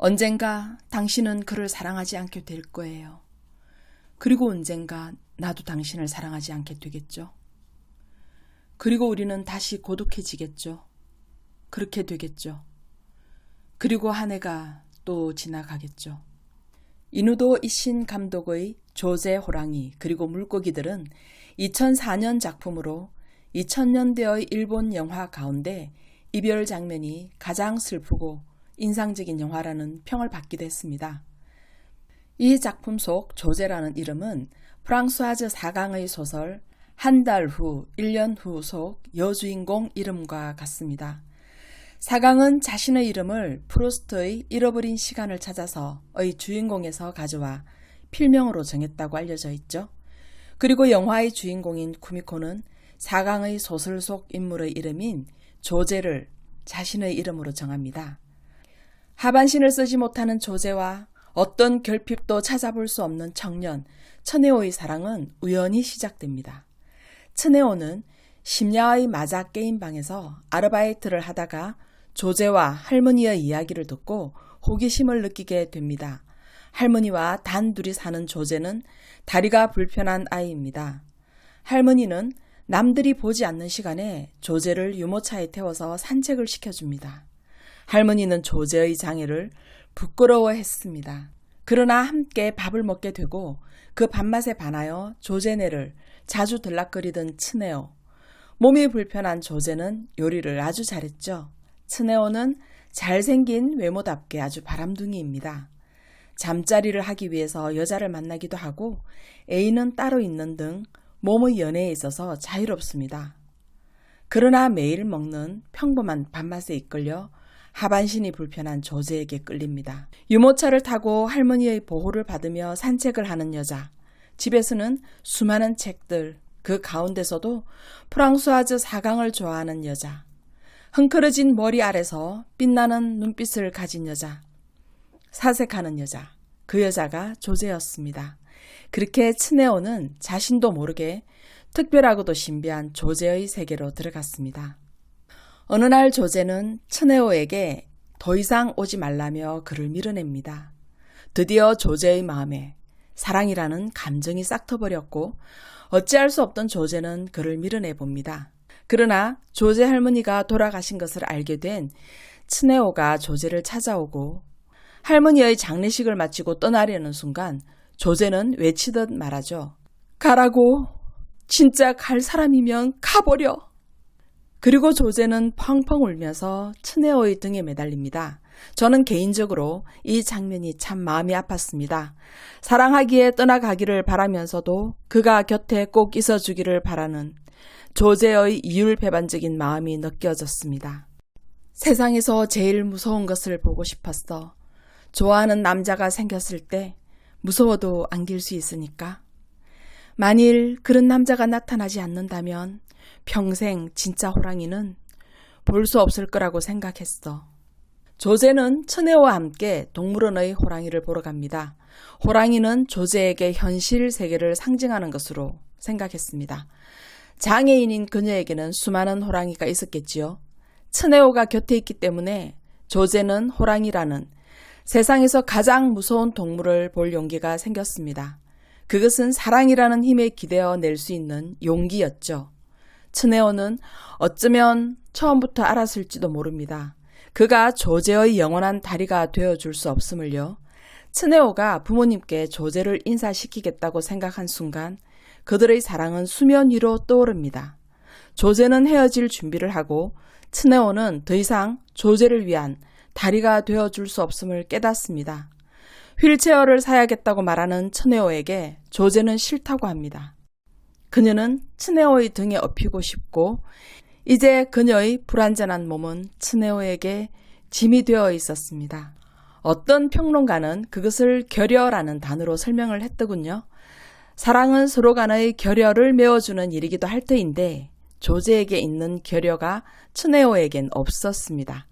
언젠가 당신은 그를 사랑하지 않게 될 거예요. 그리고 언젠가 나도 당신을 사랑하지 않게 되겠죠. 그리고 우리는 다시 고독해지겠죠. 그렇게 되겠죠. 그리고 한 해가 또 지나가겠죠. 이누도 이신 감독의 조제 호랑이 그리고 물고기들은 2004년 작품으로 2000년대의 일본 영화 가운데 이별 장면이 가장 슬프고 인상적인 영화라는 평을 받기도 했습니다. 이 작품 속 조제라는 이름은 프랑수아즈 사강의 소설 한 달 후, 1년 후 속 여주인공 이름과 같습니다. 사강은 자신의 이름을 프루스트의 잃어버린 시간을 찾아서의 주인공에서 가져와 필명으로 정했다고 알려져 있죠. 그리고 영화의 주인공인 쿠미코는 사강의 소설 속 인물의 이름인 조제를 자신의 이름으로 정합니다. 하반신을 쓰지 못하는 조제와 어떤 결핍도 찾아볼 수 없는 청년 츠네오의 사랑은 우연히 시작됩니다. 츠네오는 심야의 마자 게임방에서 아르바이트를 하다가 조제와 할머니의 이야기를 듣고 호기심을 느끼게 됩니다. 할머니와 단둘이 사는 조제는 다리가 불편한 아이입니다. 할머니는 남들이 보지 않는 시간에 조제를 유모차에 태워서 산책을 시켜줍니다. 할머니는 조제의 장애를 부끄러워했습니다. 그러나 함께 밥을 먹게 되고 그 밥맛에 반하여 조제네를 자주 들락거리던 츠네오. 몸이 불편한 조제는 요리를 아주 잘했죠. 츠네오는 잘생긴 외모답게 아주 바람둥이입니다. 잠자리를 하기 위해서 여자를 만나기도 하고 애인은 따로 있는 등 몸의 연애에 있어서 자유롭습니다. 그러나 매일 먹는 평범한 밥맛에 이끌려 하반신이 불편한 조제에게 끌립니다. 유모차를 타고 할머니의 보호를 받으며 산책을 하는 여자. 집에서는 수많은 책들, 그 가운데서도 프랑수아즈 사강을 좋아하는 여자. 흥크러진 머리 아래서 빛나는 눈빛을 가진 여자. 사색하는 여자. 그 여자가 조제였습니다. 그렇게 츠네오는 자신도 모르게 특별하고도 신비한 조제의 세계로 들어갔습니다. 어느 날 조제는 츠네오에게 더 이상 오지 말라며 그를 밀어냅니다. 드디어 조제의 마음에 사랑이라는 감정이 싹 트버렸고 어찌할 수 없던 조제는 그를 밀어내봅니다. 그러나 조제 할머니가 돌아가신 것을 알게 된 츠네오가 조제를 찾아오고 할머니의 장례식을 마치고 떠나려는 순간 조제는 외치듯 말하죠. 가라고. 진짜 갈 사람이면 가버려. 그리고 조제는 펑펑 울면서 츠네오의 등에 매달립니다. 저는 개인적으로 이 장면이 참 마음이 아팠습니다. 사랑하기에 떠나가기를 바라면서도 그가 곁에 꼭 있어주기를 바라는 조제의 이율배반적인 마음이 느껴졌습니다. 세상에서 제일 무서운 것을 보고 싶었어. 좋아하는 남자가 생겼을 때 무서워도 안길 수 있으니까. 만일 그런 남자가 나타나지 않는다면 평생 진짜 호랑이는 볼 수 없을 거라고 생각했어. 조제는 츠네오와 함께 동물원의 호랑이를 보러 갑니다. 호랑이는 조제에게 현실 세계를 상징하는 것으로 생각했습니다. 장애인인 그녀에게는 수많은 호랑이가 있었겠지요. 츠네오가 곁에 있기 때문에 조제는 호랑이라는 세상에서 가장 무서운 동물을 볼 용기가 생겼습니다. 그것은 사랑이라는 힘에 기대어 낼 수 있는 용기였죠. 츠네오는 어쩌면 처음부터 알았을지도 모릅니다. 그가 조제의 영원한 다리가 되어줄 수 없음을요. 츠네오가 부모님께 조제를 인사시키겠다고 생각한 순간 그들의 사랑은 수면 위로 떠오릅니다. 조제는 헤어질 준비를 하고 츠네오는 더 이상 조제를 위한 다리가 되어줄 수 없음을 깨닫습니다. 휠체어를 사야겠다고 말하는 츠네오에게 조제는 싫다고 합니다. 그녀는 츠네오의 등에 업히고 싶고 이제 그녀의 불완전한 몸은 츠네오에게 짐이 되어 있었습니다. 어떤 평론가는 그것을 결여라는 단어로 설명을 했더군요. 사랑은 서로 간의 결여를 메워주는 일이기도 할 터인데 조제에게 있는 결여가 츠네오에겐 없었습니다.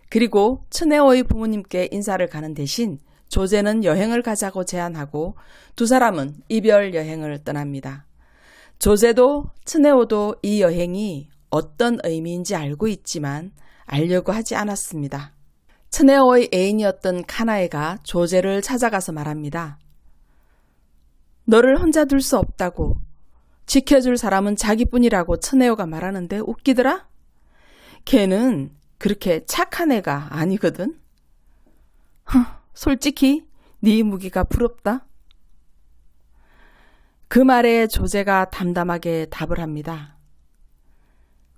그리고 츠네오의 부모님께 인사를 가는 대신 조제는 여행을 가자고 제안하고 두 사람은 이별 여행을 떠납니다. 조제도 츠네오도 이 여행이 어떤 의미인지 알고 있지만 알려고 하지 않았습니다. 츠네오의 애인이었던 카나에가 조제를 찾아가서 말합니다. 너를 혼자 둘 수 없다고. 지켜줄 사람은 자기뿐이라고 츠네오가 말하는데 웃기더라? 걔는 그렇게 착한 애가 아니거든. 솔직히 네 무기가 부럽다. 그 말에 조제가 담담하게 답을 합니다.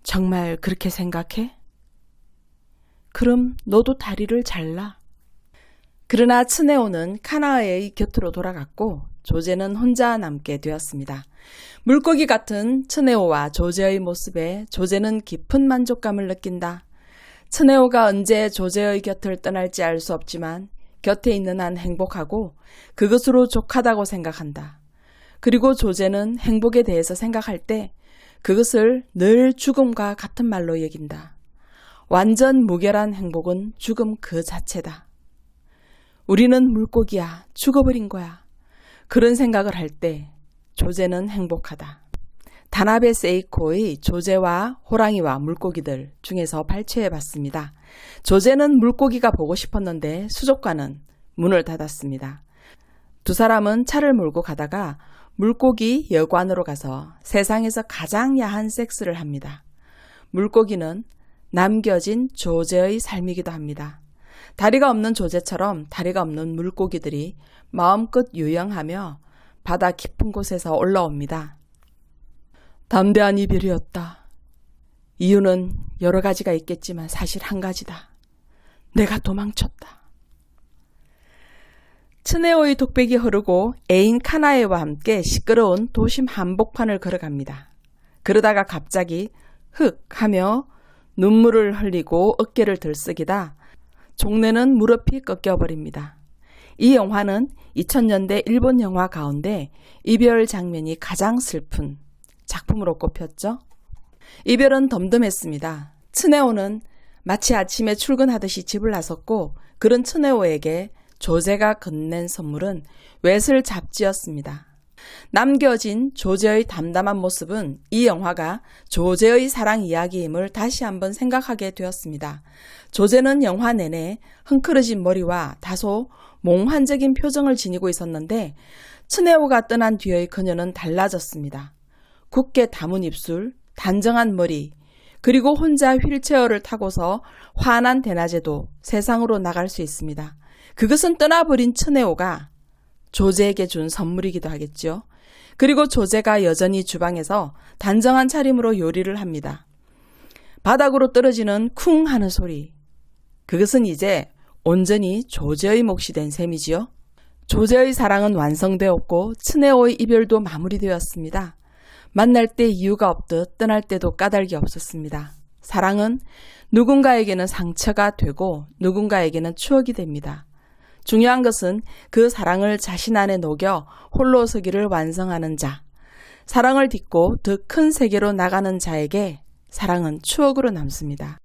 정말 그렇게 생각해? 그럼 너도 다리를 잘라. 그러나 츠네오는 카나의 곁으로 돌아갔고 조제는 혼자 남게 되었습니다. 물고기 같은 츠네오와 조제의 모습에 조제는 깊은 만족감을 느낀다. 츠네오가 언제 조제의 곁을 떠날지 알 수 없지만 곁에 있는 한 행복하고 그것으로 족하다고 생각한다. 그리고 조제는 행복에 대해서 생각할 때 그것을 늘 죽음과 같은 말로 여긴다. 완전 무결한 행복은 죽음 그 자체다. 우리는 물고기야. 죽어버린 거야. 그런 생각을 할 때 조제는 행복하다. 다나베 세이코의 조제와 호랑이와 물고기들 중에서 발췌해봤습니다. 조제는 물고기가 보고 싶었는데 수족관은 문을 닫았습니다. 두 사람은 차를 몰고 가다가 물고기 여관으로 가서 세상에서 가장 야한 섹스를 합니다. 물고기는 남겨진 조제의 삶이기도 합니다. 다리가 없는 조제처럼 다리가 없는 물고기들이 마음껏 유영하며 바다 깊은 곳에서 올라옵니다. 담대한 이별이었다. 이유는 여러 가지가 있겠지만 사실 한 가지다. 내가 도망쳤다. 츠네오의 독백이 흐르고 애인 카나에와 함께 시끄러운 도심 한복판을 걸어갑니다. 그러다가 갑자기 흑 하며 눈물을 흘리고 어깨를 들썩이다 종래는 무릎이 꺾여버립니다. 이 영화는 2000년대 일본 영화 가운데 이별 장면이 가장 슬픈 작품으로 꼽혔죠. 이별은 덤덤했습니다. 츠네오는 마치 아침에 출근하듯이 집을 나섰고 그런 츠네오에게 조제가 건넨 선물은 외술 잡지였습니다. 남겨진 조제의 담담한 모습은 이 영화가 조제의 사랑 이야기임을 다시 한번 생각하게 되었습니다. 조제는 영화 내내 흥크러진 머리와 다소 몽환적인 표정을 지니고 있었는데 츠네오가 떠난 뒤의 그녀는 달라졌습니다. 굳게 담은 입술, 단정한 머리, 그리고 혼자 휠체어를 타고서 환한 대낮에도 세상으로 나갈 수 있습니다. 그것은 떠나버린 츠네오가 조제에게 준 선물이기도 하겠죠. 그리고 조제가 여전히 주방에서 단정한 차림으로 요리를 합니다. 바닥으로 떨어지는 쿵 하는 소리. 그것은 이제 온전히 조제의 몫이 된 셈이지요. 조제의 사랑은 완성되었고 츠네오의 이별도 마무리되었습니다. 만날 때 이유가 없듯 떠날 때도 까닭이 없었습니다. 사랑은 누군가에게는 상처가 되고 누군가에게는 추억이 됩니다. 중요한 것은 그 사랑을 자신 안에 녹여 홀로 서기를 완성하는 자, 사랑을 딛고 더 큰 세계로 나가는 자에게 사랑은 추억으로 남습니다.